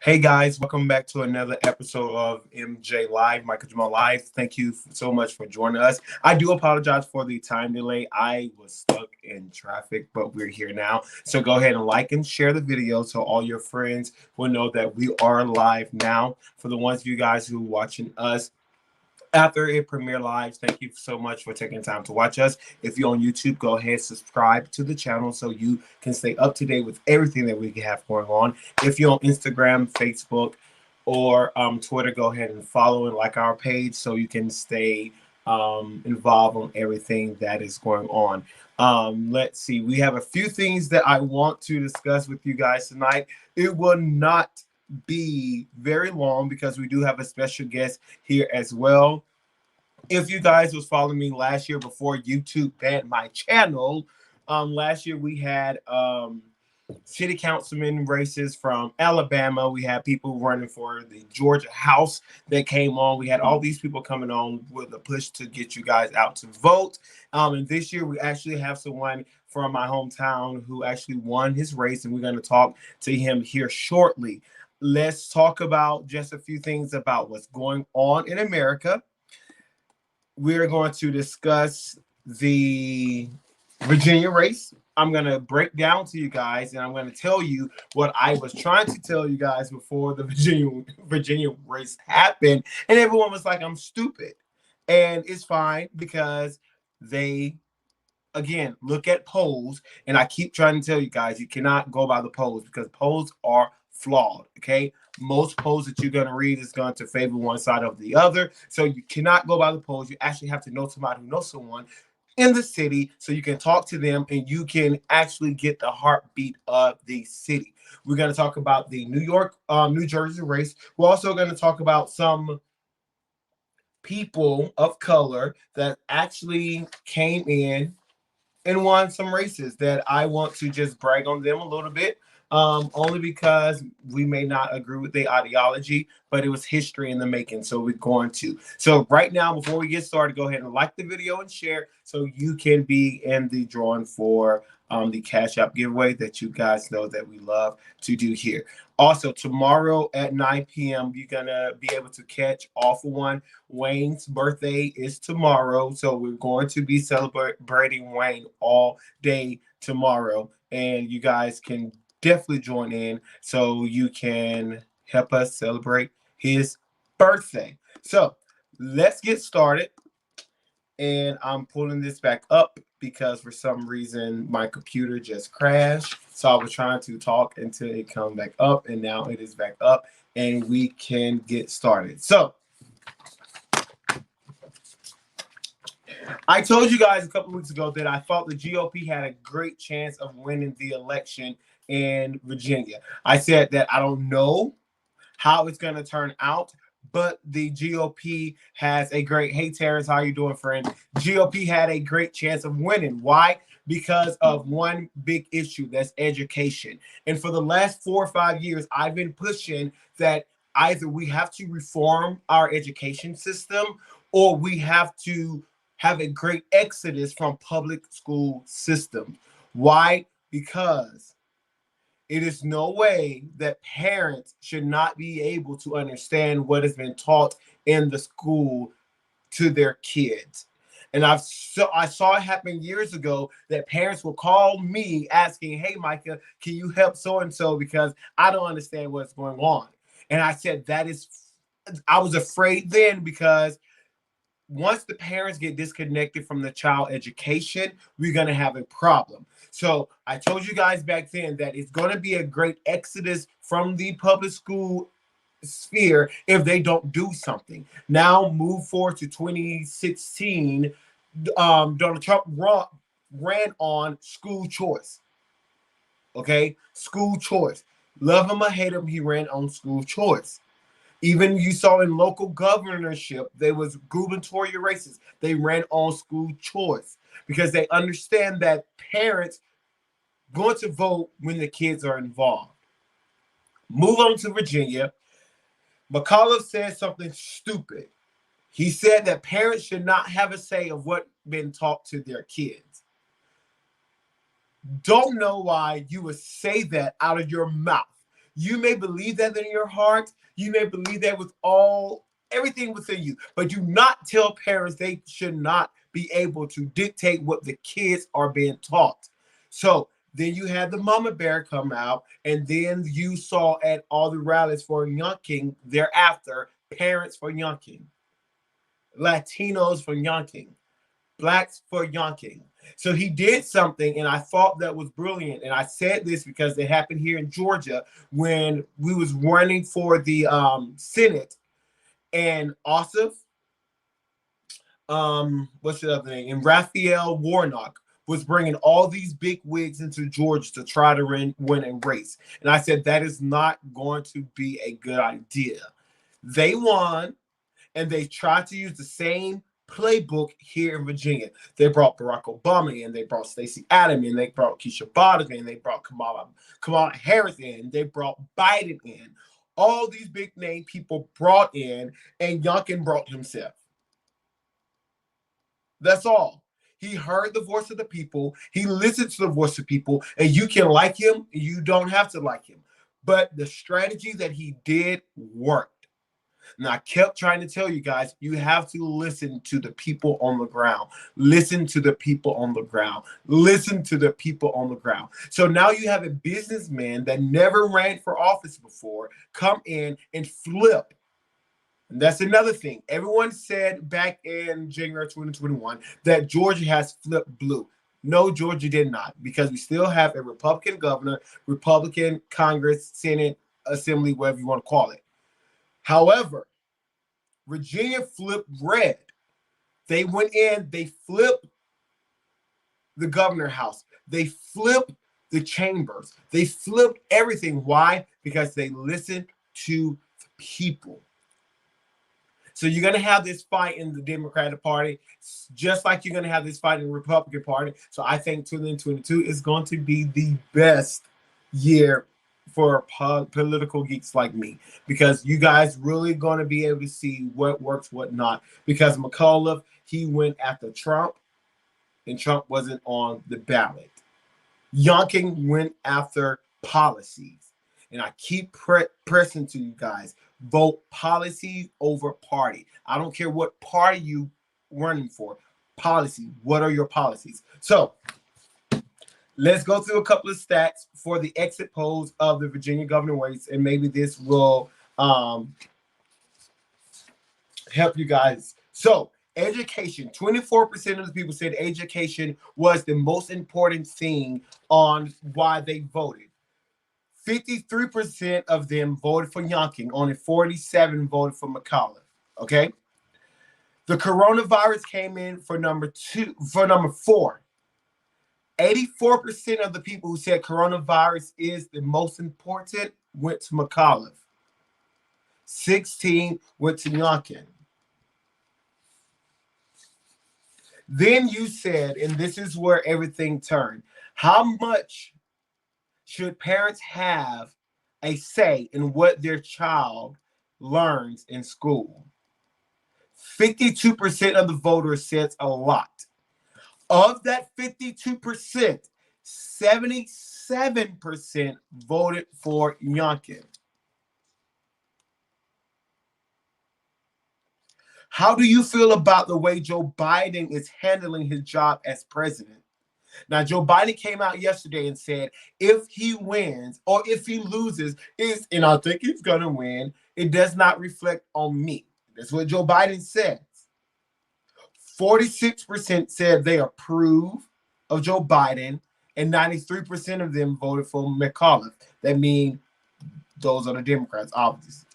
Hey guys, welcome back to another episode of MJ Live, Micah-Jamal Live. Thank you so much for joining us. I do apologize for the time delay. I was stuck in traffic, but we're here now. So go ahead and like and share the video so all your friends will know that we are live now. For the ones of you guys who are watching us after it premiere live, thank you so much for taking time to watch us. If you're on YouTube, go ahead and subscribe to the channel so you can stay up to date with everything that we have going on. If you're on Instagram, Facebook, or Twitter, go ahead and follow and like our page so you can stay involved on everything that is going on. Let's see, we have a few things that I want to discuss with you guys tonight. It will not be very long because we do have a special guest here as well. If you guys was following me last year before YouTube banned my channel, last year we had city councilman races from Alabama. We had people running for the Georgia House that came on. We had all these people coming on with a push to get you guys out to vote. And this year we actually have someone from my hometown who actually won his race, and we're going to talk to him here shortly. Let's talk about just a few things about what's going on in America. We're going to discuss the Virginia race. I'm going to break down to you guys, and I'm going to tell you what I was trying to tell you guys before the Virginia race happened. And everyone was like, I'm stupid. And it's fine because they, again, look at polls. And I keep trying to tell you guys, you cannot go by the polls because polls are flawed. Okay. Most polls that you're going to read is going to favor one side or the other. So you cannot go by the polls. You actually have to know somebody who knows someone in the city so you can talk to them and you can actually get the heartbeat of the city. We're going to talk about the New Jersey race. We're also going to talk about some people of color that actually came in and won some races that I want to just brag on them a little bit. Only because we may not agree with their ideology, but it was history in the making. So we're going to. So right now, before we get started, go ahead and like the video and share so you can be in the drawing for the Cash App giveaway that you guys know that we love to do here. Also, tomorrow at 9 p.m., you're going to be able to catch All for One. Wayne's birthday is tomorrow, so we're going to be celebrating Wayne all day tomorrow, and you guys can definitely join in so you can help us celebrate his birthday. So let's get started. And I'm pulling this back up because for some reason my computer just crashed. So I was trying to talk until it come back up, and now it is back up and we can get started. So I told you guys a couple weeks ago that I thought the GOP had a great chance of winning the election in Virginia. I said that I don't know how it's going to turn out, but the GOP has a great, hey Terrence, how you doing, friend? GOP had a great chance of winning. Why? Because of one big issue, that's education. And for the last 4 or 5 years, I've been pushing that either we have to reform our education system or we have to have a great exodus from public school systems. Why? Because it is no way that parents should not be able to understand what has been taught in the school to their kids. And I saw it happen years ago that parents will call me asking, hey, Micah, can you help so-and-so because I don't understand what's going on. And I said, I was afraid then because once the parents get disconnected from the child education, we're going to have a problem. So I told you guys back then that it's going to be a great exodus from the public school sphere if they don't do something. Now move forward to 2016, Donald Trump ran on school choice. Okay, school choice. Love him or hate him, he ran on school choice. Even you saw in local governorship, there was gubernatorial races. They ran on school choice because they understand that parents going to vote when the kids are involved. Move on to Virginia. McAuliffe said something stupid. He said that parents should not have a say of what been taught to their kids. Don't know why you would say that out of your mouth. You may believe that in your heart. You may believe that with everything within you, but do not tell parents they should not be able to dictate what the kids are being taught. So then you had the mama bear come out, and then you saw at all the rallies for Yunking thereafter, parents for Yunking, Latinos for Yunking, blacks for Yunking. So he did something, and I thought that was brilliant. And I said this because it happened here in Georgia when we was running for the Senate, and Ossoff, what's the other name? And Raphael Warnock was bringing all these big wigs into Georgia to try to win a race. And I said, that is not going to be a good idea. They won, and they tried to use the same playbook here in Virginia. They brought Barack Obama in, they brought Stacey Adams in, they brought Keisha Bottoms in, they brought Kamala Harris in, they brought Biden in. All these big name people brought in, and Youngkin brought himself. That's all. He heard the voice of the people. He listened to the voice of people, and you can like him. You don't have to like him. But the strategy that he did worked. And I kept trying to tell you guys, you have to listen to the people on the ground. Listen to the people on the ground. Listen to the people on the ground. So now you have a businessman that never ran for office before come in and flip. And that's another thing. Everyone said back in January 2021 that Georgia has flipped blue. No, Georgia did not, because we still have a Republican governor, Republican Congress, Senate, Assembly, whatever you want to call it. However, Virginia flipped red. They went in, they flipped the governor house. They flipped the chambers. They flipped everything. Why? Because they listened to the people. So you're going to have this fight in the Democratic Party, just like you're going to have this fight in the Republican Party. So I think 2022 is going to be the best year for political geeks like me, because you guys really going to be able to see what works, what not. Because McAuliffe, he went after Trump, and Trump wasn't on the ballot. Youngkin went after policies. And I keep pressing to you guys, vote policy over party. I don't care what party you running for. Policy. What are your policies? So let's go through a couple of stats for the exit polls of the Virginia governor race, and maybe this will help you guys. So education, 24% of the people said education was the most important thing on why they voted. 53% of them voted for Youngkin. Only 47 voted for McAuliffe. Okay. The coronavirus came in for number 4. 84% of the people who said coronavirus is the most important went to McAuliffe. 16 went to Youngkin. Then you said, and this is where everything turned, how much should parents have a say in what their child learns in school? 52% of the voters said a lot. Of that 52%, 77% voted for Youngkin. How do you feel about the way Joe Biden is handling his job as president? Now, Joe Biden came out yesterday and said, if he wins or if he loses, and I think he's going to win, it does not reflect on me. That's what Joe Biden says. 46% said they approve of Joe Biden, and 93% of them voted for McAuliffe. That means those are the Democrats, obviously.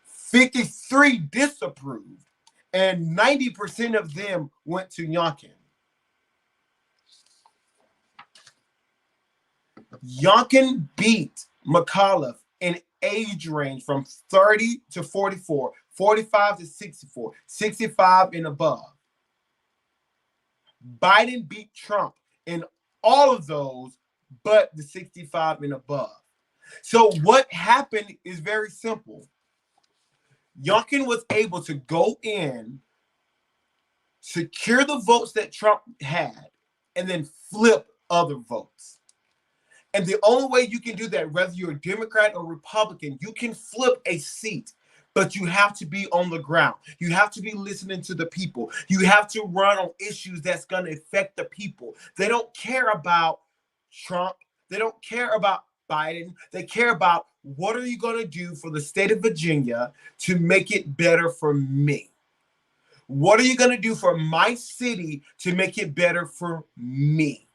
53 disapproved, and 90% of them went to Youngkin. Youngkin beat McAuliffe in age range from 30 to 44, 45 to 64, 65 and above. Biden beat Trump in all of those but the 65 and above. So what happened is very simple. Youngkin was able to go in, secure the votes that Trump had, and then flip other votes. And the only way you can do that, whether you're a Democrat or Republican, you can flip a seat, but you have to be on the ground. You have to be listening to the people. You have to run on issues that's going to affect the people. They don't care about Trump. They don't care about Biden. They care about what are you going to do for the state of Virginia to make it better for me? What are you going to do for my city to make it better for me?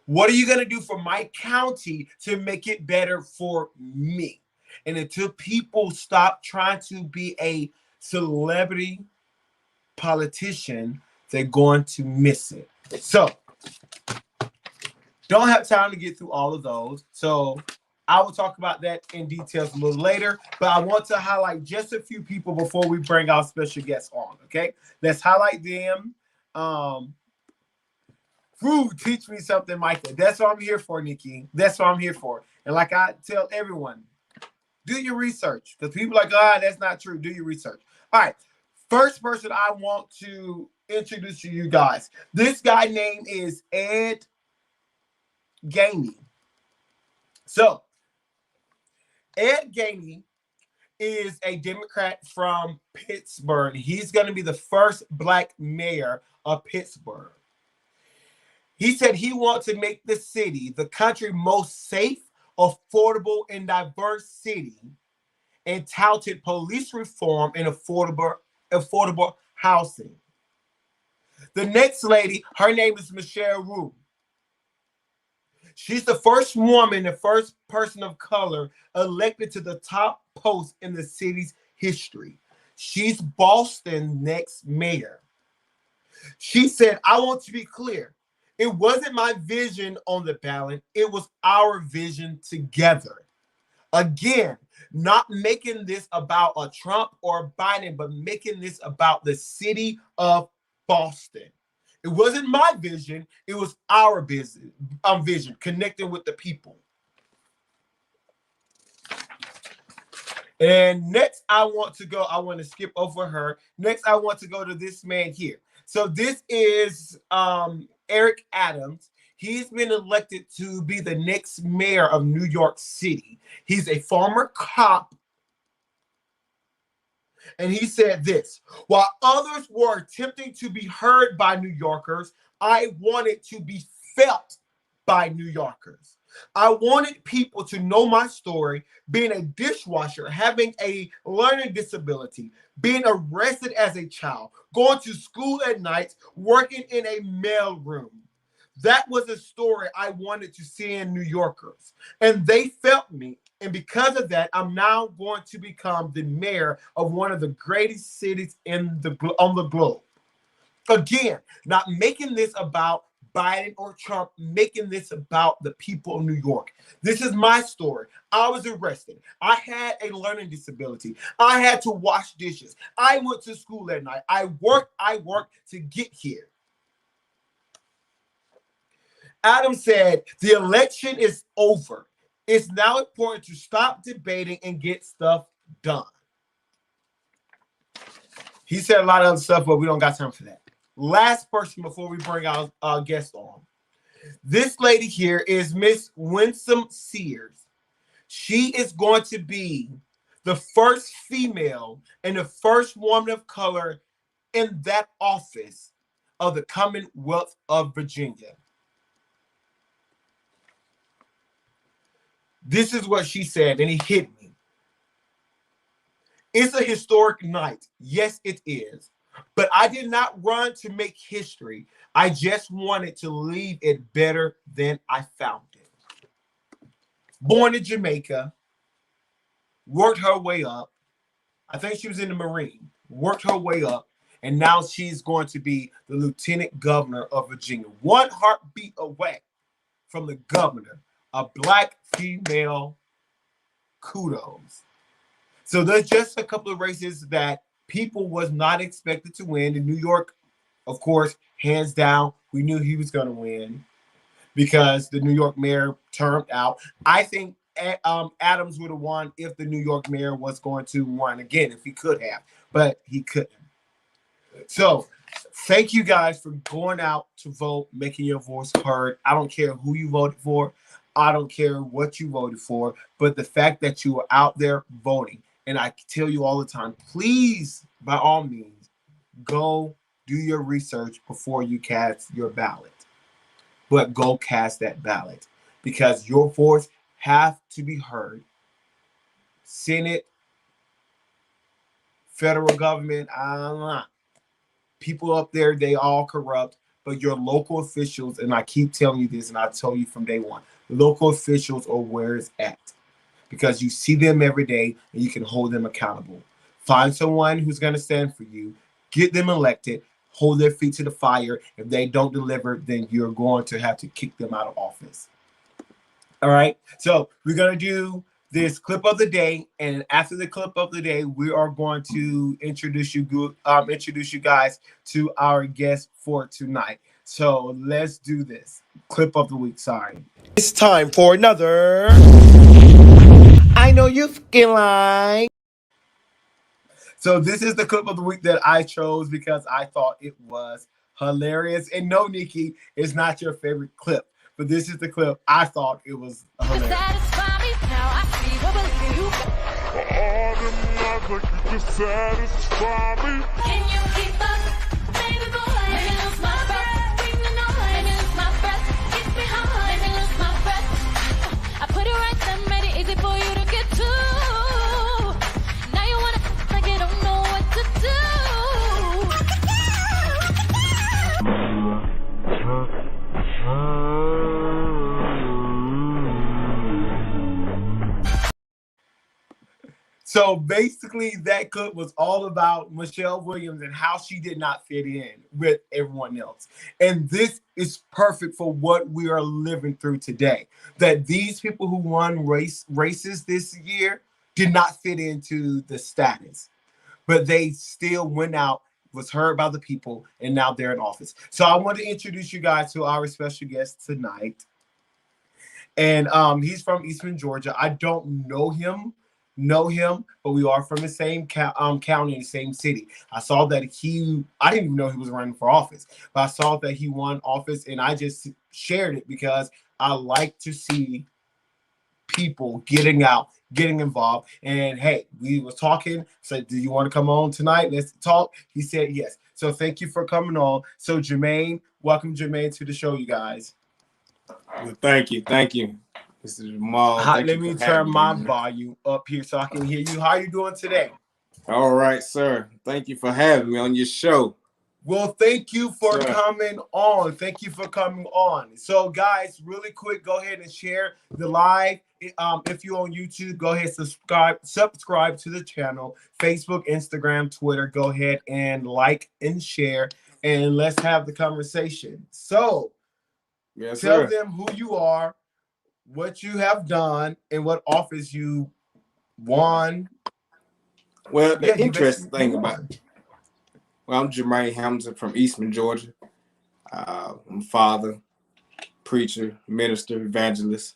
What are you going to do for my county to make it better for me? And until people stop trying to be a celebrity politician, they're going to miss it. So, don't have time to get through all of those. So, I will talk about that in details a little later. But I want to highlight just a few people before we bring our special guests on. Okay, let's highlight them. Teach me something, Micah. That's what I'm here for, Nikki. That's what I'm here for. And like I tell everyone, do your research. Because people are like, that's not true. Do your research. All right. First person I want to introduce to you guys. This guy name is Ed Gainey. So, Ed Gainey is a Democrat from Pittsburgh. He's going to be the first Black mayor of Pittsburgh. He said he wants to make the city the country's most safe, affordable, and diverse city, and touted police reform and affordable housing. The next lady, her name is Michelle Wu. She's the first woman, the first person of color elected to the top post in the city's history. She's Boston's next mayor. She said, I want to be clear. It wasn't my vision on the ballot. It was our vision together. Again, not making this about a Trump or Biden, but making this about the city of Boston. It wasn't my vision. It was our vision, connecting with the people. And next, I want to skip over her. Next, I want to go to this man here. So this is Eric Adams. He's been elected to be the next mayor of New York City. He's a former cop. And he said this, while others were attempting to be heard by New Yorkers, I wanted to be felt by New Yorkers. I wanted people to know my story, being a dishwasher, having a learning disability, being arrested as a child, going to school at night, working in a mail room. That was a story I wanted to see in New Yorkers. And they felt me. And because of that, I'm now going to become the mayor of one of the greatest cities on the globe. Again, not making this about Biden or Trump, making this about the people of New York. This is my story. I was arrested. I had a learning disability. I had to wash dishes. I went to school at night. I worked to get here. Adams said, the election is over. It's now important to stop debating and get stuff done. He said a lot of other stuff, but we don't got time for that. Last person before we bring our guest on. This lady here is Miss Winsome Sears. She is going to be the first female and the first woman of color in that office of the Commonwealth of Virginia. This is what she said, and it hit me. It's a historic night. Yes, it is. But I did not run to make history. I just wanted to leave it better than I found it. Born in Jamaica, worked her way up. I think she was in the Marine, worked her way up, and now she's going to be the lieutenant governor of Virginia. One heartbeat away from the governor, a Black female. Kudos. So there's just a couple of races that people was not expected to win. In New York, of course, hands down, we knew he was going to win because the New York mayor turned out. I think Adams would have won if the New York mayor was going to win again, if he could have, but he couldn't. So thank you guys for going out to vote, making your voice heard. I don't care who you voted for. I don't care what you voted for, but the fact that you are out there voting, and I tell you all the time, please, by all means, go do your research before you cast your ballot. But go cast that ballot because your voice have to be heard. Senate, federal government, people up there, they all corrupt, but your local officials, and I keep telling you this, and I tell you from day one, local officials are where it's at because you see them every day and you can hold them accountable. Find someone who's going to stand for you, get them elected, hold their feet to the fire. If they don't deliver, then you're going to have to kick them out of office. All right. So we're going to do this clip of the day, and after the clip of the day, we are going to introduce you guys to our guest for tonight. So let's do this. Clip of the week. Sorry. It's time for another I Know You Skin Line. So this is the clip of the week that I chose because I thought it was hilarious. And no, Nikki, it's not your favorite clip, but this is the clip I thought it was hilarious. Can you keep up, baby boy? Let me lose my breath. Bring the noise. Let me lose my breath. Kiss me hard. Let me lose my breath. I put it right there, made it easy for you to get to. Now you wanna like you don't know what to do. So basically, that clip was all about Michelle Williams and how she did not fit in with everyone else. And this is perfect for what we are living through today. That these people who won races this year did not fit into the status, but they still went out, was heard by the people, and now they're in office. So I want to introduce you guys to our special guest tonight. And he's from Eastman, Georgia. I don't know him, but we are from the same county, the same city. I saw that I didn't even know he was running for office, but I saw that he won office, and I just shared it because I like to see people getting out, getting involved. And hey, we was talking, said, do you want to come on tonight? Let's talk. He said yes. So thank you for coming on. So Jermaine, welcome Jermaine to the show, you guys. Well, thank you. This is Jamal. Let me turn my volume up here so I can hear you. How you doing today? All right, sir. Thank you for having me on your show. Well, thank you for coming on. Thank you for coming on. So, guys, really quick, go ahead and share the live. If you're on YouTube, go ahead and subscribe to the channel. Facebook, Instagram, Twitter. Go ahead and like and share, and let's have the conversation. So, tell them who you are, what you have done, and what office you won. Well, the interesting thing about it. Well, I'm Jermaine Hamilton from Eastman, Georgia. I'm father, preacher, minister, evangelist.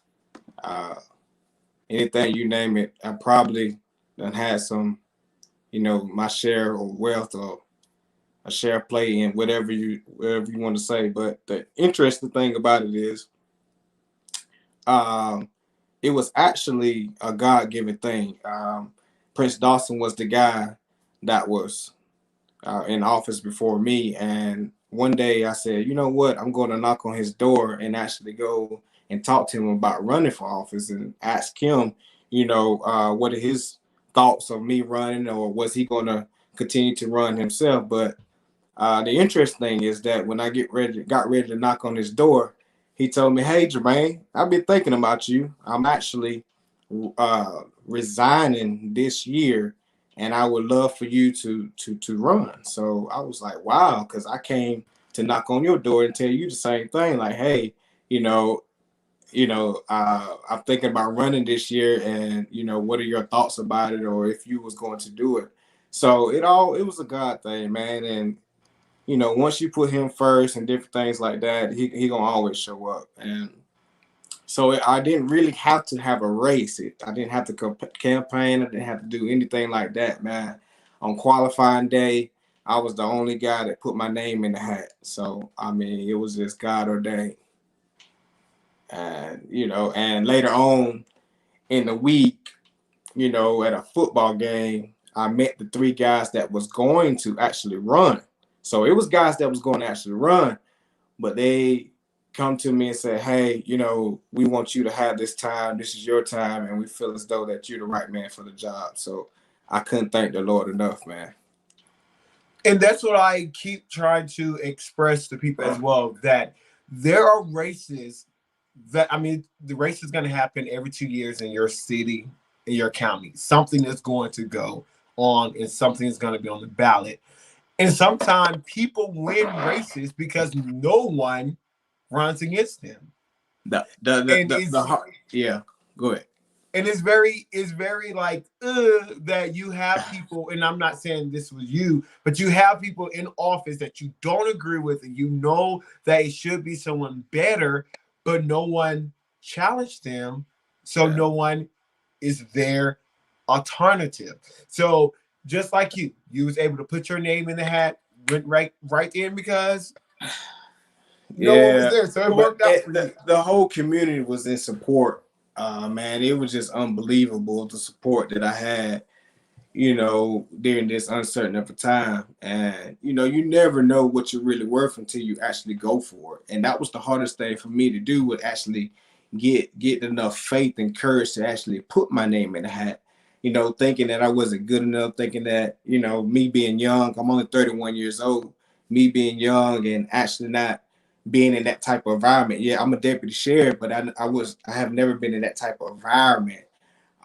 Anything you name it, I probably done had some, my share of wealth or a share of play in whatever you want to say. But the interesting thing about it is, it was actually a God-given thing. Prince Dawson was the guy that was in office before me, and one day I said, you know what, I'm going to knock on his door and actually go and talk to him about running for office and ask him, what are his thoughts of me running, or was he going to continue to run himself? But the interesting thing is that when I got ready to knock on his door, he told me, hey, Jermaine, I've been thinking about you. I'm actually resigning this year, and I would love for you to run. So I was like, wow, because I came to knock on your door and tell you the same thing. Like, hey, I'm thinking about running this year, and what are your thoughts about it, or if you was going to do it. So it was a God thing, man. And once you put him first and different things like that, he gonna always show up. And so I didn't really have to have a race. I didn't have to campaign. I didn't have to do anything like that, man. On qualifying day, I was the only guy that put my name in the hat. So, I mean, it was just God ordained. And and later on in the week, at a football game, I met the three guys that was going to actually run. So it was guys that was going to actually run, but they come to me and say, hey, we want you to have this time. This is your time. And we feel as though that you're the right man for the job. So I couldn't thank the Lord enough, man. And that's what I keep trying to express to people as well, that there are races the race is going to happen every 2 years in your city, in your county. Something is going to go on and something is going to be on the ballot. And sometimes people win races because no one runs against them. Yeah, go ahead. And it's very like that you have people, and I'm not saying this was you, but you have people in office that you don't agree with, and that it should be someone better, but no one challenged them, so no one is their alternative. So just like you was able to put your name in the hat, went right in because no one was there, so it worked out for you. The whole community was in support. Man, it was just unbelievable, the support that I had, during this uncertain of a time. And, you never know what you're really worth until you actually go for it. And that was the hardest thing for me to do, was actually get enough faith and courage to actually put my name in the hat, thinking that I wasn't good enough, thinking that, me being young, I'm only 31 years old, me being young and actually not being in that type of environment. Yeah, I'm a deputy sheriff, but I have never been in that type of environment.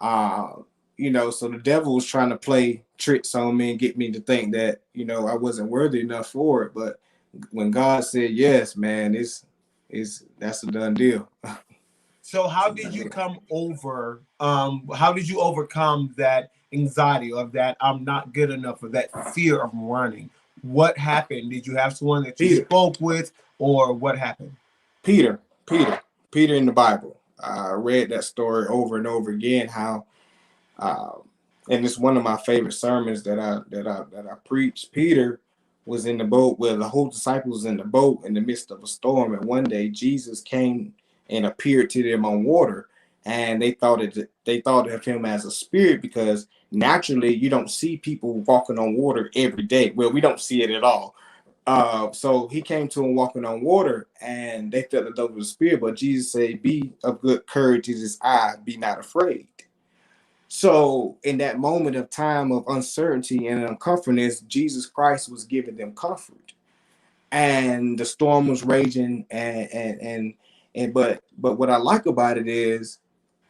So the devil was trying to play tricks on me and get me to think that, I wasn't worthy enough for it. But when God said yes, man, that's a done deal. So how did you how did you overcome that anxiety of that I'm not good enough, or that fear of running? What happened? Did you have someone that you spoke with, or what happened? Peter in the Bible. I read that story over and over again, how and it's one of my favorite sermons that I preach. Peter was in the boat with the whole disciples in the boat in the midst of a storm, and one day Jesus came and appeared to them on water, and they thought of him as a spirit, because naturally you don't see people walking on water every day. Well, we don't see it at all. So he came to him walking on water, and they felt that that was a spirit. But Jesus said, "Be of good courage, it is I, be not afraid." So in that moment of time of uncertainty and uncomfortness, Jesus Christ was giving them comfort, and the storm was raging. But what I like about it is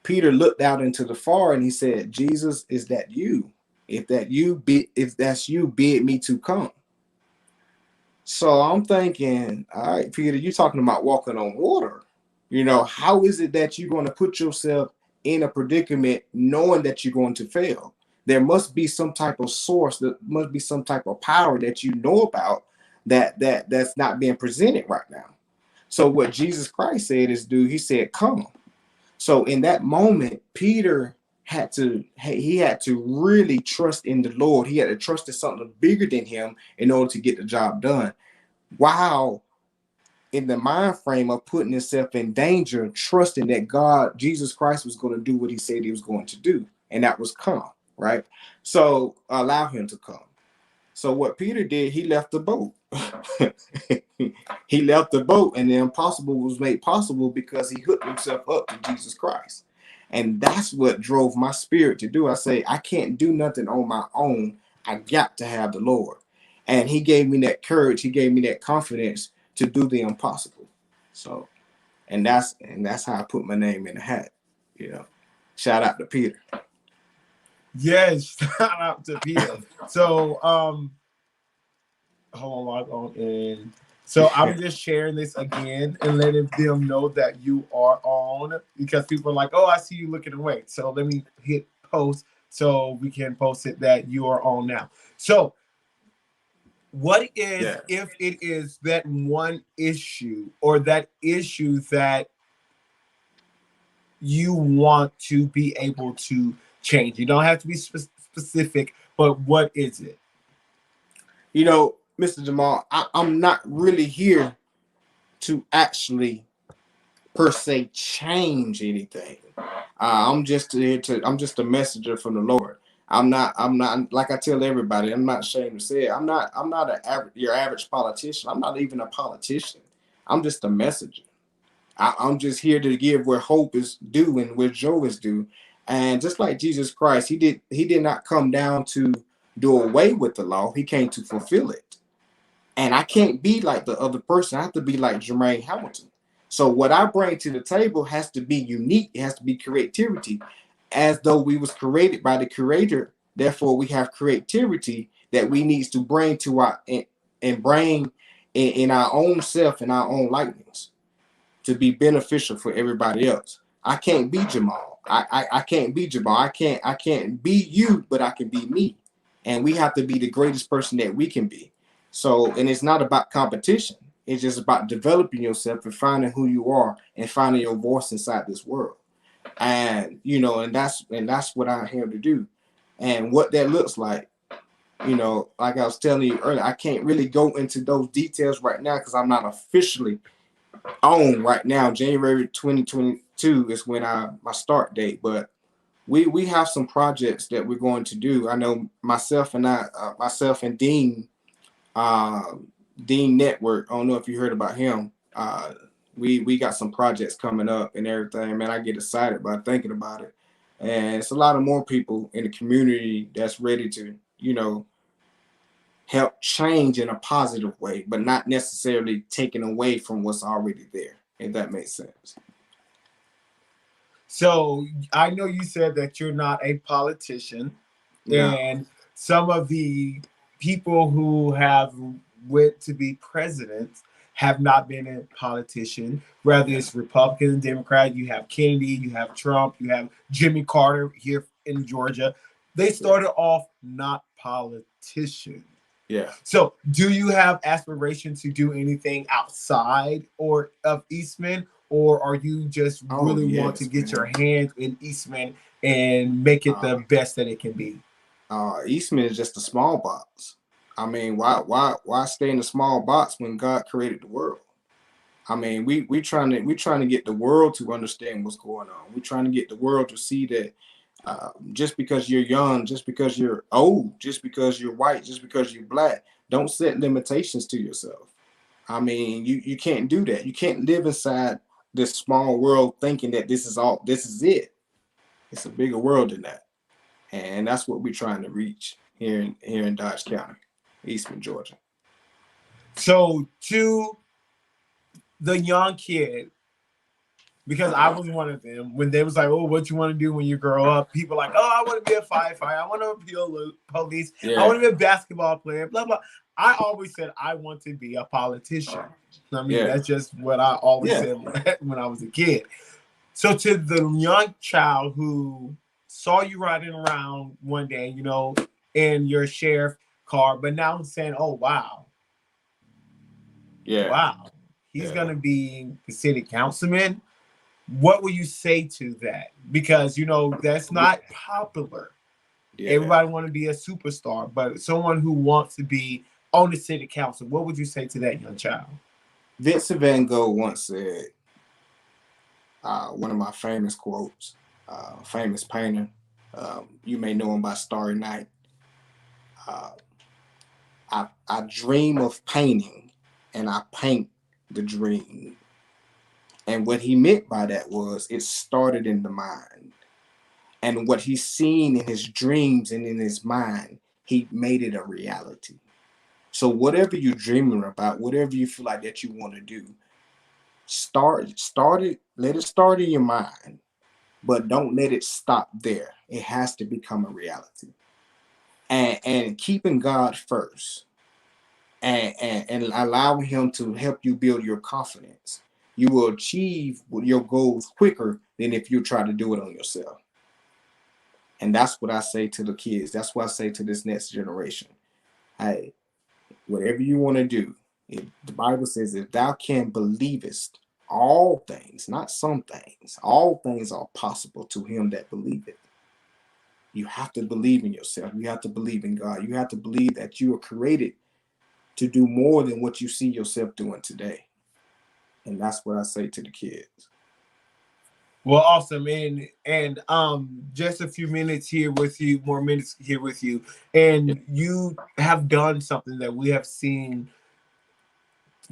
Peter looked out into the far and he said, "Jesus, is that you? If that's you, bid me to come." So I'm thinking, all right, Peter, you're talking about walking on water. How is it that you're going to put yourself in a predicament knowing that you're going to fail? There must be some type of source, there must be some type of power that you know about that's not being presented right now. So what Jesus Christ said is, he said, "Come." So in that moment, Peter had to really trust in the Lord. He had to trust in something bigger than him in order to get the job done. Wow. In the mind frame of putting himself in danger, trusting that Jesus Christ was going to do what he said he was going to do. And that was come, right? So allow him to come. So what Peter did, he left the boat. He left the boat, and the impossible was made possible because he hooked himself up to Jesus Christ. And that's what drove my spirit to do. I say, I can't do nothing on my own. I got to have the Lord. And he gave me that courage. He gave me that confidence to do the impossible. So, and that's how I put my name in the hat. Shout out to Peter. Yes, shout out to Peter. So, hold on, and so I'm just sharing this again and letting them know that you are on, because people are like, "Oh, I see you looking away." So let me hit post so we can post it that you are on now. So, what is if it is that one issue or that issue that you want to be able to change? You don't have to be specific, but what is it? Mr. Jamal, I'm not really here to actually per se change anything. I'm just here to. I'm just a messenger from the Lord. I'm not like I tell everybody. I'm not ashamed to say it. I'm not your average politician. I'm not even a politician. I'm just a messenger. I'm just here to give where hope is due and where joy is due. And just like Jesus Christ, he did not come down to do away with the law. He came to fulfill it. And I can't be like the other person. I have to be like Jermaine Hamilton. So what I bring to the table has to be unique. It has to be creativity, as though we was created by the Creator. Therefore, we have creativity that we needs to bring to our and bring in our own self and our own likeness to be beneficial for everybody else. I can't be Jamal. I can't be Jamal. I can't be you, but I can be me. And we have to be the greatest person that we can be. So, and it's not about competition. It's just about developing yourself and finding who you are and finding your voice inside this world. And and that's what I'm here to do. And what that looks like, like I was telling you earlier, I can't really go into those details right now because I'm not officially on right now. January 2022 is when my start date, but we have some projects that we're going to do. I know myself and Dean Network. I don't know if you heard about him. We got some projects coming up and everything. Man, I get excited by thinking about it. And it's a lot of more people in the community that's ready to, help change in a positive way, but not necessarily taking away from what's already there, if that makes sense. So I know you said that you're not a politician, and some of the people who have went to be presidents have not been a politician. Whether it's Republican, Democrat, you have Kennedy, you have Trump, you have Jimmy Carter here in Georgia. They started off not politicians. Yeah. So, do you have aspirations to do anything outside or of Eastman, or are you just really want to get your hands in Eastman and make it the best that it can be? Eastman is just a small box. I mean, why stay in a small box when God created the world? I mean, we trying to get the world to understand what's going on. We're trying to get the world to see that just because you're young, just because you're old, just because you're white, just because you're black, don't set limitations to yourself. I mean, you can't do that. You can't live inside this small world thinking that this is it. It's a bigger world than that. And that's what we're trying to reach here in Dodge County, Eastman, Georgia. So to the young kid, because I was one of them, when they was like, oh, what you want to do when you grow up? People like, oh, I want to be a firefighter. I want to be a police. I want to be a basketball player, blah, blah. I always said I want to be a politician. I mean, that's just what I always said when I was a kid. So to the young child who saw you riding around one day, in your sheriff car, but now I'm saying, oh, wow. Yeah. Wow. He's going to be the city councilman. What will you say to that? Because, that's not popular. Yeah. Everybody want to be a superstar, but someone who wants to be on the city council, what would you say to that young child? Vincent Van Gogh once said, one of my famous quotes, famous painter, you may know him by Starry Night. I dream of painting and I paint the dream. And what he meant by that was it started in the mind. And what he's seen in his dreams and in his mind, he made it a reality. So whatever you're dreaming about, whatever you feel like that you want to do, start it, let it start in your mind, but don't let it stop there. It has to become a reality. And keeping God first and allowing him to help you build your confidence, you will achieve your goals quicker than if you try to do it on yourself. And that's what I say to the kids. That's what I say to this next generation. Hey, whatever you want to do, the Bible says, if thou can believest, all things, not some things, all things are possible to him that believeth. You have to believe in yourself. You have to believe in God. You have to believe that you are created to do more than what you see yourself doing today. And that's what I say to the kids. Well, awesome, and just a few minutes here with you, more minutes here with you, and you have done something that we have seen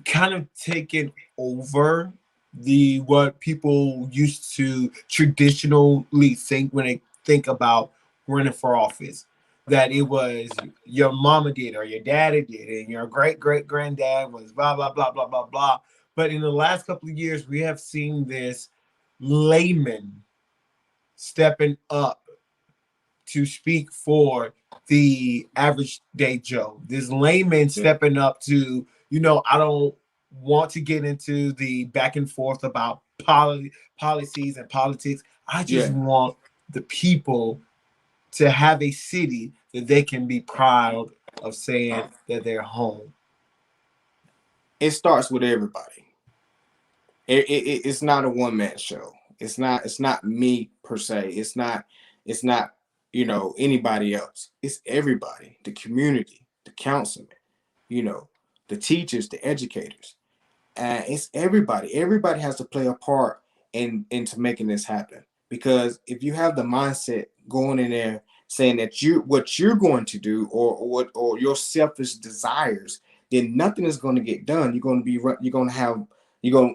kind of taken over the what people used to traditionally think when they think about running for office. That it was your mama did or your daddy did, and your great great granddad was blah blah blah blah blah blah. But in the last couple of years, we have seen this layman stepping up to speak for the average day Joe. This layman stepping up to, I don't want to get into the back and forth about policies and politics. I just Yeah. want the people to have a city that they can be proud of saying that they're home. It starts with everybody. It's not a one man show. It's not me per se. It's not anybody else. It's everybody, the community, the councilman, you know, the teachers, the educators. It's everybody. Everybody has to play a part into making this happen. Because if you have the mindset going in there saying that what you're going to do or your selfish desires, then nothing is going to get done. You're going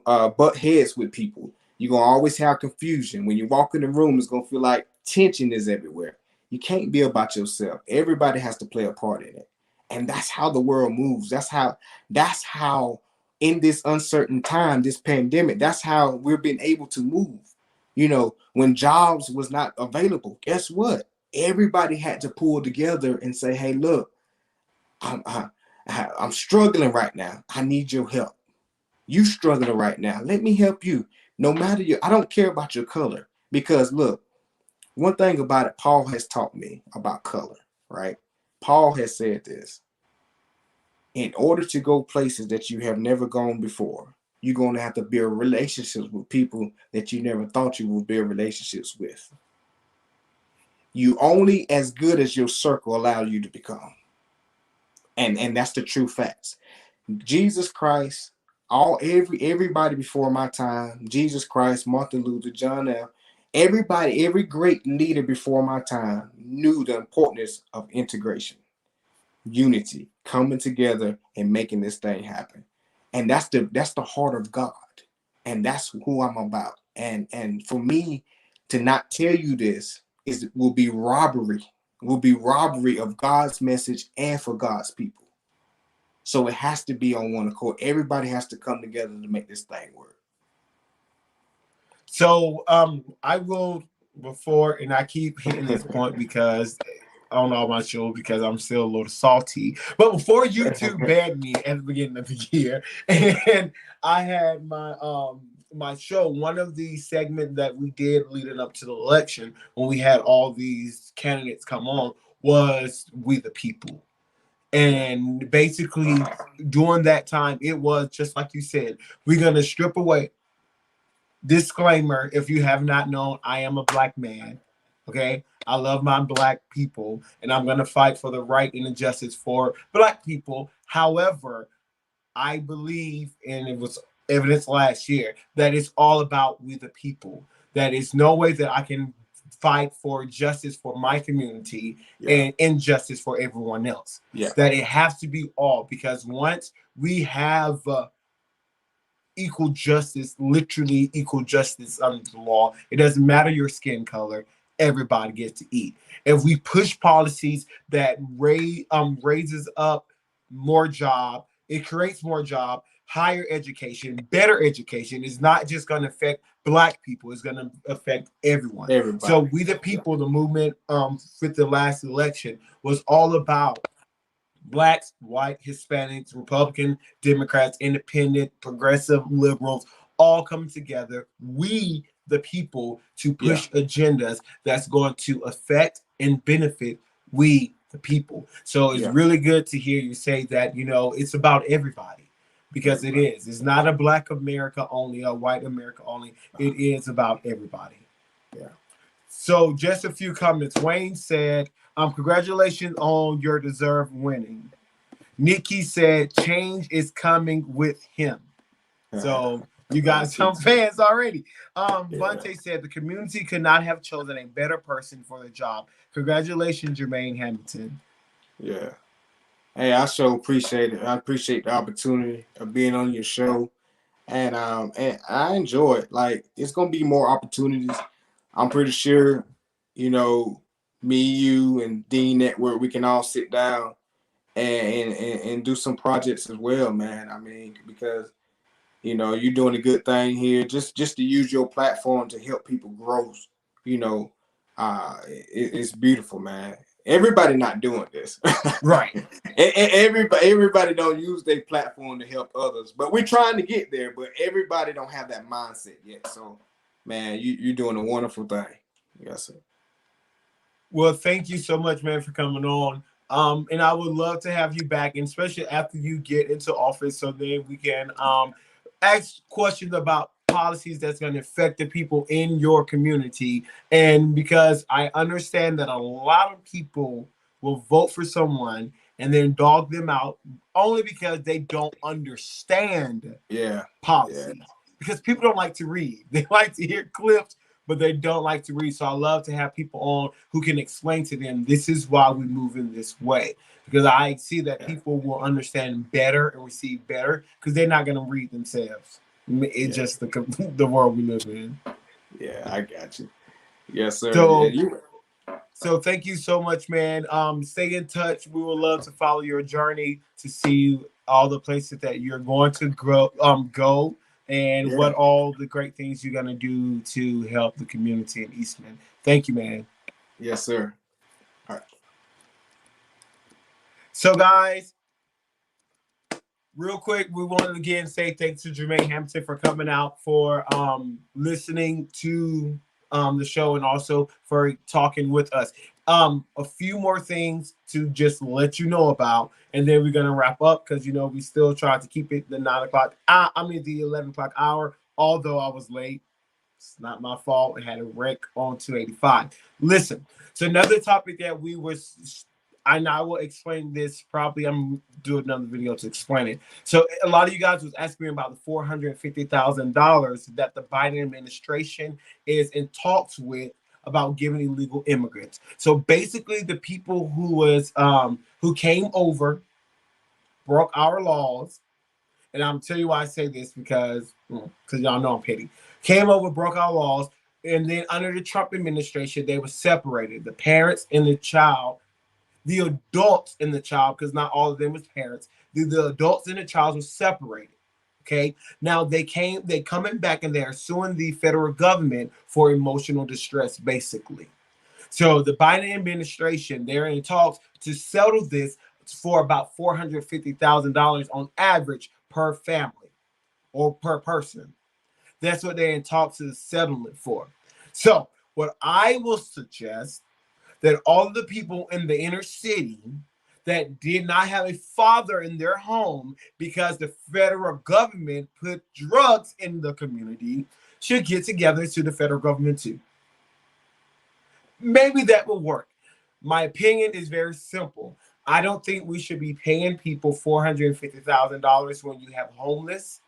to butt heads with people. You're going to always have confusion. When you walk in the room, it's going to feel like tension is everywhere. You can't be about yourself. Everybody has to play a part in it. And that's how the world moves. That's how in this uncertain time, this pandemic, that's how we've been able to move. When jobs was not available, guess what? Everybody had to pull together and say, hey, look, I'm struggling right now. I need your help. You struggling right now. Let me help you. No matter I don't care about your color. Because look, one thing about it, Paul has taught me about color, right? Paul has said this. In order to go places that you have never gone before, you're going to have to build relationships with people that you never thought you would build relationships with. You only as good as your circle allows you to become. And that's the true facts. Jesus Christ, everybody before my time, Jesus Christ, Martin Luther, John F., everybody, every great leader before my time knew the importance of integration, unity, coming together and making this thing happen. And that's the heart of God. And that's who I'm about. And for me to not tell you this will be robbery of God's message and for God's people. So it has to be on one accord. Everybody has to come together to make this thing work. So I will and I keep hitting this point because on all my shows because I'm still a little salty. But before YouTube banned me at the beginning of the year, and I had my show, one of the segments that we did leading up to the election when we had all these candidates come on was We the People. And basically during that time, it was just like you said, we're gonna strip away. Disclaimer, if you have not known, I am a black man. Okay. I love my black people and I'm going to fight for the right and the justice for black people. However, I believe, and it was evidence last year, that it's all about we the people. That is no way that I can fight for justice for my community and injustice for everyone else. That it has to be all, because once we have equal justice, literally equal justice under the law, it doesn't matter your skin color, everybody gets to eat. If we push policies that raises up more job, it creates more job, higher education, better education, is not just going to affect black people, it's going to affect everyone. So we the people, the movement with the last election was all about blacks, white, Hispanics, Republican, Democrats, independent, progressive, liberals, all coming together. We, the people, to push agendas that's going to affect and benefit we, the people. So it's really good to hear you say that, it's about everybody, because it is. It's not a black America only, a white America only. It is about everybody. So just a few comments. Wayne said, congratulations on your deserved winning. Nikki said, change is coming with him. So You got some fans already. Yeah. Vontae said the community could not have chosen a better person for the job. Congratulations, Jermaine Hamilton. Yeah. Hey, I so appreciate it. I appreciate the opportunity of being on your show. And I enjoy it. Like, it's gonna be more opportunities. I'm pretty sure, you know, me, you, and Dean Network, we can all sit down and do some projects as well, man. I mean, because you're doing a good thing here. Just to use your platform to help people grow. You know, it's beautiful, man. Everybody not doing this. Right. Everybody don't use their platform to help others, but we're trying to get there. But everybody don't have that mindset yet. So, man, you're doing a wonderful thing. Yes, sir. Well, thank you so much, man, for coming on. And I would love to have you back, and especially after you get into office, so then we can ask questions about policies that's going to affect the people in your community. And because I understand that a lot of people will vote for someone and then dog them out only because they don't understand policy. Yeah. Because people don't like to read; they like to hear clips, but they don't like to read. So I love to have people on who can explain to them, this is why we move in this way. Because I see that people will understand better and receive better because they're not going to read themselves. It's just the world we live in. Yeah, I got you. Yes, sir. So, Yeah, so thank you so much, man. Stay in touch. We would love to follow your journey to see all the places that you're going to go. And what all the great things you're going to do to help the community in Eastman. Thank you, man. Yes, sir. All right. So, guys, real quick, we wanted to again say thanks to Jermaine Hampton for coming out, for listening to the show, and also for talking with us. A few more things to just let you know about, and then we're gonna wrap up because we still try to keep it the 9 o'clock. The 11 o'clock hour. Although I was late, it's not my fault. It had a wreck on 285. Listen, so another topic that we was. And I will explain this probably. I'm doing another video to explain it. So a lot of you guys was asking me about the $450,000 that the Biden administration is in talks with about giving illegal immigrants. So basically, the people who came over, broke our laws, and I'm telling you why I say this because y'all know I'm petty. Came over, broke our laws, and then under the Trump administration, they were separated. The parents and the child. The adults and the child, because not all of them was parents, the adults and the child were separated. Okay. Now they coming back and they're suing the federal government for emotional distress, basically. So the Biden administration, they're in talks to settle this for about $450,000 on average per family or per person. That's what they're in talks to settle it for. So what I will suggest that all of the people in the inner city that did not have a father in their home because the federal government put drugs in the community should get together to the federal government too. Maybe that will work. My opinion is very simple. I don't think we should be paying people $450,000 when you have homeless,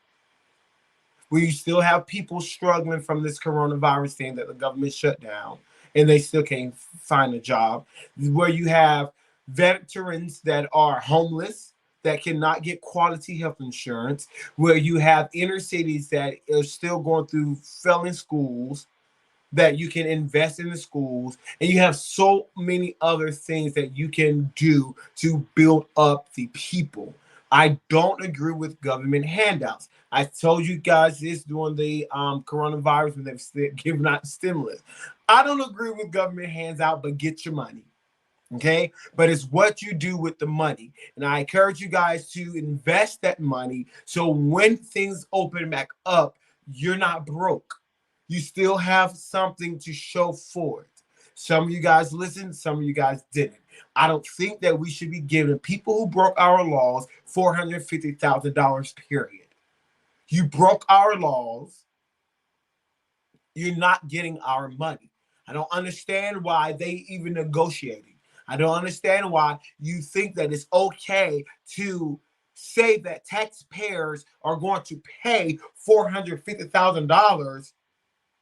where you still have people struggling from this coronavirus thing that the government shut down and they still can't find a job, where you have veterans that are homeless that cannot get quality health insurance, where you have inner cities that are still going through failing schools that you can invest in the schools, and you have so many other things that you can do to build up the people. I don't agree with government handouts. I told you guys this during the coronavirus when they've given out stimulus. I don't agree with government hands out, but get your money. Okay, but it's what you do with the money. And I encourage you guys to invest that money so when things open back up, you're not broke. You still have something to show for it. Some of you guys listened, some of you guys didn't. I don't think that we should be giving people who broke our laws $450,000, period. You broke our laws, you're not getting our money. I don't understand why they even negotiating. I don't understand why you think that it's okay to say that taxpayers are going to pay $450,000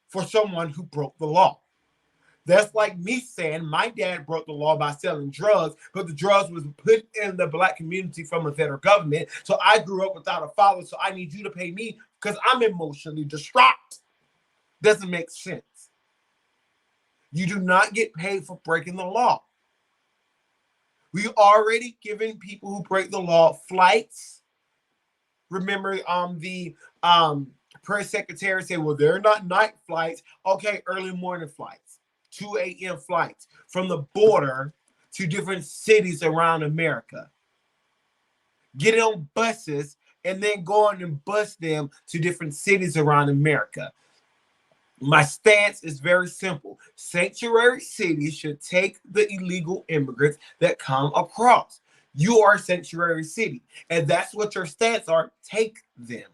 for someone who broke the law. That's like me saying my dad broke the law by selling drugs, but the drugs was put in the black community from the federal government. So I grew up without a father, so I need you to pay me because I'm emotionally distraught. Doesn't make sense. You do not get paid for breaking the law. We already given people who break the law flights. Remember, the press secretary said, well, they're not night flights. Okay, early morning flights, 2 a.m. flights from the border to different cities around America. Get on buses and then go on and bus them to different cities around America. My stance is very simple. Sanctuary cities should take the illegal immigrants that come across. You are a sanctuary city, and that's what your stance are. Take them.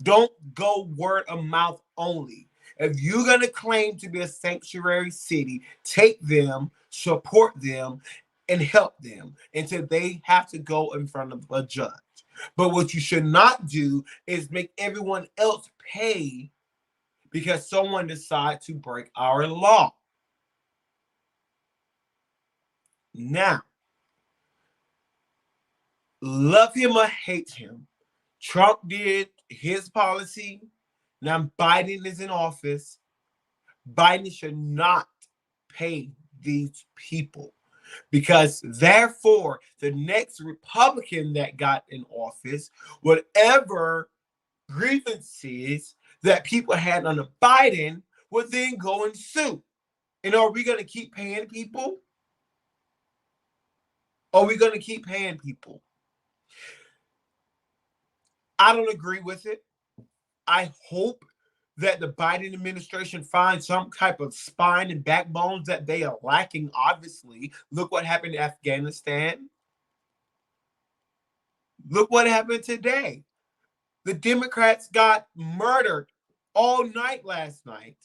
Don't go word of mouth only. If you're going to claim to be a sanctuary city, take them, support them, and help them until they have to go in front of a judge. But what you should not do is make everyone else pay because someone decides to break our law. Now, love him or hate him, Trump did his policy. Now Biden is in office. Biden should not pay these people because therefore the next Republican that got in office, whatever grievances that people had under Biden would then go and sue. And are we going to keep paying people? Are we going to keep paying people? I don't agree with it. I hope that the Biden administration finds some type of spine and backbones that they are lacking, obviously. Look what happened in Afghanistan. Look what happened today. The Democrats got murdered all night last night.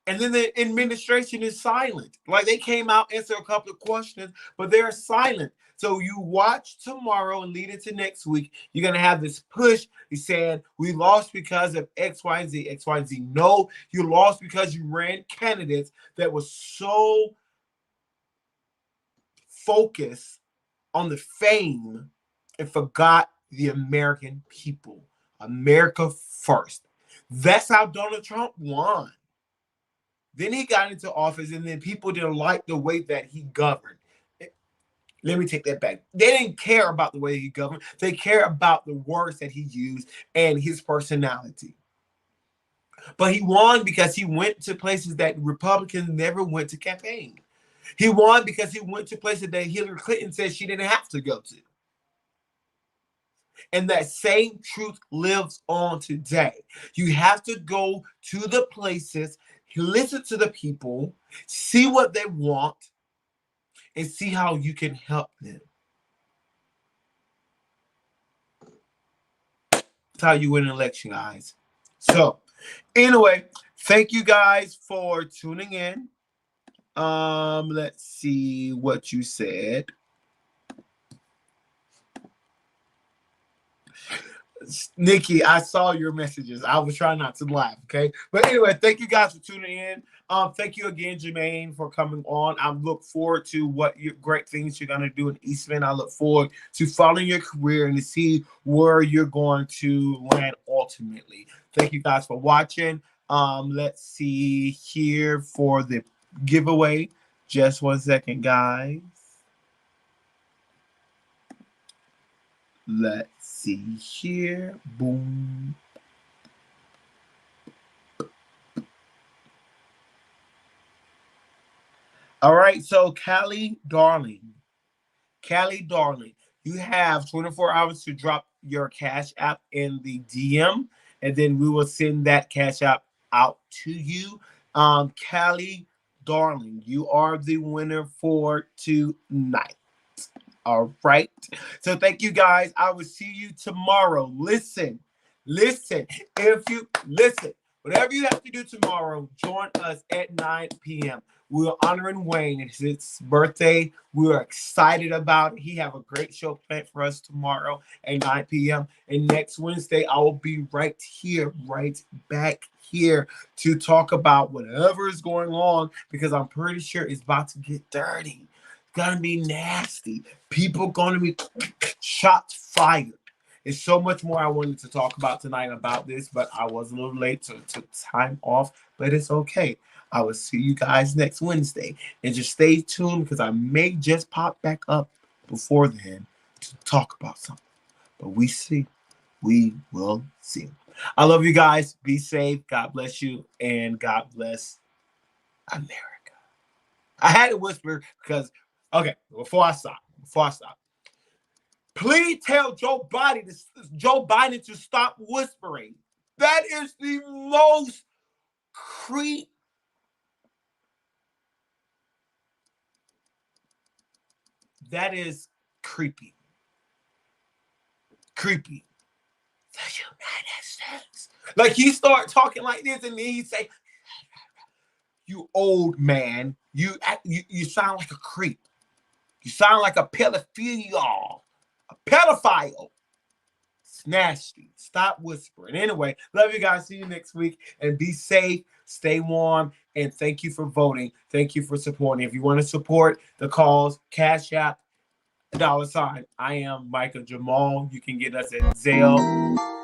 And then the administration is silent. Like they came out, answered a couple of questions, but they're silent. So you watch tomorrow and lead into next week. You're going to have this push. He's saying we lost because of X, Y, and Z, X, Y, and Z. No, you lost because you ran candidates that was so focused on the fame and forgot the American people. America first. That's how Donald Trump won. Then he got into office, and then people didn't like the way that he governed. Let me take that back. They didn't care about the way he governed. They care about the words that he used and his personality. But he won because he went to places that Republicans never went to campaign. He won because he went to places that Hillary Clinton said she didn't have to go to. And that same truth lives on today. You have to go to the places, listen to the people, see what they want, and see how you can help them. That's how you win an election, guys. So, anyway, thank you guys for tuning in. Let's see what you said. Nikki, I saw your messages. I was trying not to laugh, okay? But anyway, thank you guys for tuning in. Thank you again, Jermaine, for coming on. I look forward to what great things you're going to do in Eastman. I look forward to following your career and to see where you're going to land ultimately. Thank you guys for watching. Let's see here for the giveaway. Just 1 second, guys. Let's see here. Boom. All right, so Callie Darling, you have 24 hours to drop your Cash App in the DM, and then we will send that Cash App out to you. Callie Darling, you are the winner for tonight. All right. So thank you guys. I will see you tomorrow. Listen. If you listen, whatever you have to do tomorrow, join us at 9 p.m. We're honoring Wayne. It's his birthday. We're excited about it. He have a great show planned for us tomorrow at 9 p.m. And next Wednesday, I will be right here, right back here to talk about whatever is going on, because I'm pretty sure it's about to get dirty. It's gonna be nasty. People gonna be shots fired. There's so much more I wanted to talk about tonight about this, but I was a little late, so it took time off, but it's okay. I will see you guys next Wednesday. And just stay tuned, because I may just pop back up before then to talk about something. But we see. We will see. I love you guys. Be safe. God bless you. And God bless America. I had to whisper because, okay, before I stop. Please tell Joe Biden to stop whispering. That is the most that is creepy. Creepy. The United States. Like, he start talking like this, and then he say, "You old man, you sound like a creep. You sound like a pedophile. A pedophile. It's nasty. Stop whispering." Anyway, love you guys. See you next week. And be safe. Stay warm. And thank you for voting. Thank you for supporting. If you want to support the cause, Cash App, $. I am Micah-Jamal. You can get us at Zelle.